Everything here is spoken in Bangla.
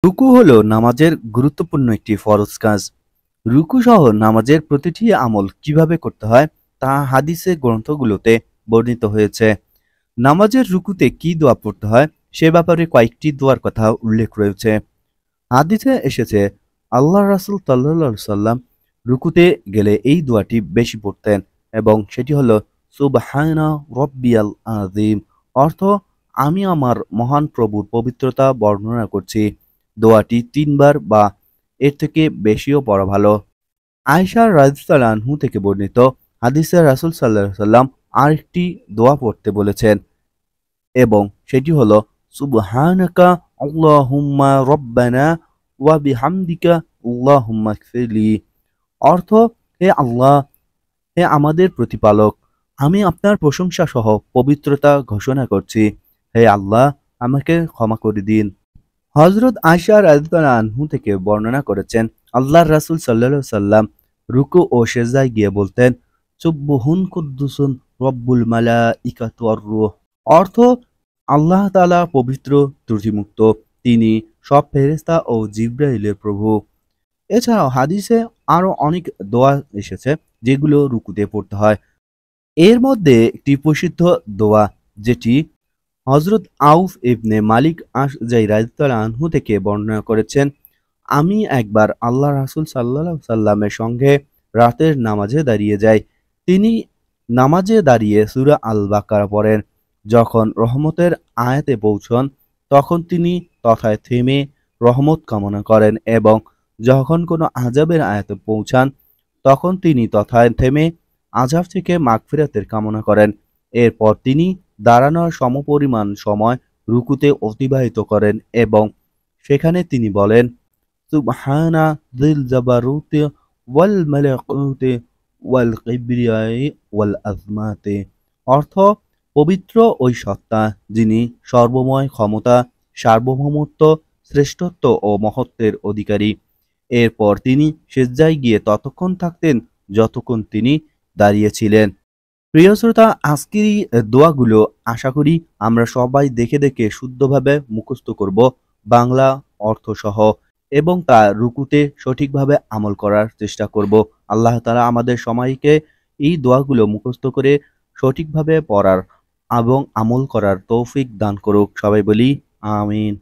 রুকু হলো নামাজের গুরুত্বপূর্ণ একটি ফরজ কাজ। রুকু সহ নামাজের প্রতিটি আমল কিভাবে করতে হয় তা হাদিসের গ্রন্থগুলোতে বর্ণিত হয়েছে। নামাজের রুকুতে কি দোয়া পড়তে হয় সে ব্যাপারে কয়েকটি দোয়ার কথা উল্লেখ রয়েছে। হাদিসে এসেছে আল্লাহ রাসূল সাল্লাল্লাহু আলাইহি সাল্লাম রুকুতে গেলে এই দোয়াটি বেশি পড়তেন এবং সেটি হলো সুবহানা রব্বিয়াল আযীম। অর্থ, আমি আমার মহান প্রভুর পবিত্রতা বর্ণনা করছি। দোয়াটি ৩ বার বা এর থেকে বেশিও পড়া ভালো। আয়েশা রাদিয়াল্লাহু আনহু থেকে বর্ণিত হাদিসে রাসূল সাল্লাল্লাহু আলাইহি সাল্লাম আরেকটি দোয়া পড়তে বলেছেন এবং সেটি হলো সুবহানাকা আল্লাহুম্মা রব্বানা ওয়া বিহামদিকা আল্লাহুম্মা ইগফিরলি। অর্থ, হে আল্লাহ, হে আমাদের প্রতিপালক, আমি আপনার প্রশংসা সহ পবিত্রতা ঘোষণা করছি। হে আল্লাহ, আমাকে ক্ষমা করে দিন। হযরত আয়েশা রাদিয়াল্লাহু আনহু থেকে বর্ণনা করেছেন আল্লাহর রাসূল সাল্লাল্লাহু আলাইহি সাল্লাম রুকু ও সেজদায় গিয়ে বলতেন সুবহুন কুদ্দুসুন রব্বুল মালাইকাতু ওয়ার রূহ। অর্থ, আল্লাহ তাআলা পবিত্র, ত্রুটিমুক্ত, তিনি সব ফেরেশতা ও জিবরাইলের প্রভু। এছাড়াও হাদিসে আরো অনেক দোয়া এসেছে যেগুলো রুকুতে পড়তে হয়। এর মধ্যে একটি প্রসিদ্ধ দোয়া যেটি হযরত আউফ ইবনে মালিক আশজাই রাদিয়াল্লাহু আনহু থেকে বর্ণনা করেছেন, আমি একবার আল্লাহ রাসূল সাল্লাল্লাহু আলাইহি সাল্লামের সঙ্গে রাতের নামাজে দাঁড়িয়ে যাই। তিনি নামাজে দাঁড়িয়ে সূরা আল বাকারা পড়েন। যখন রহমতের আয়াতে পৌঁছন তখন তিনি তথায় থেমে রহমত কামনা করেন এবং যখন কোনো আযাবের আয়াতে পৌঁছান তখন তিনি তথায় থেমে আযাব থেকে মাগফিরাতের কামনা করেন। এরপর তিনি দাঁড়ানোর সমপরিমাণ সময় রুকুতে অতিবাহিত করেন এবং সেখানে তিনি বলেন সুবহানা যিল জাবারুতি ওয়াল মালাকুতি ওয়াল কিবরিয়াই ওয়াল আযমাতি। অর্থ, পবিত্র ওই সত্তা যিনি সর্বময় ক্ষমতা, সার্বভৌমত্ব, শ্রেষ্ঠত্ব ও মহত্বের অধিকারী। এরপর তিনি সিজদায় গিয়ে ততক্ষণ থাকতেন যতক্ষণ তিনি দাঁড়িয়েছিলেন। প্রিয় শ্রোতা, আজকের এই দোয়াগুলো আশা করি আমরা সবাই দেখে দেখে শুদ্ধভাবে মুখস্থ করব, বাংলা অর্থসহ, এবং তা রুকুতে সঠিকভাবে আমল করার চেষ্টা করব। আল্লাহ তাআলা আমাদের সবাইকে এই দোয়াগুলো মুখস্থ করে সঠিকভাবে পড়ার এবং আমল করার তৌফিক দান করুক। সবাই বলি আমিন।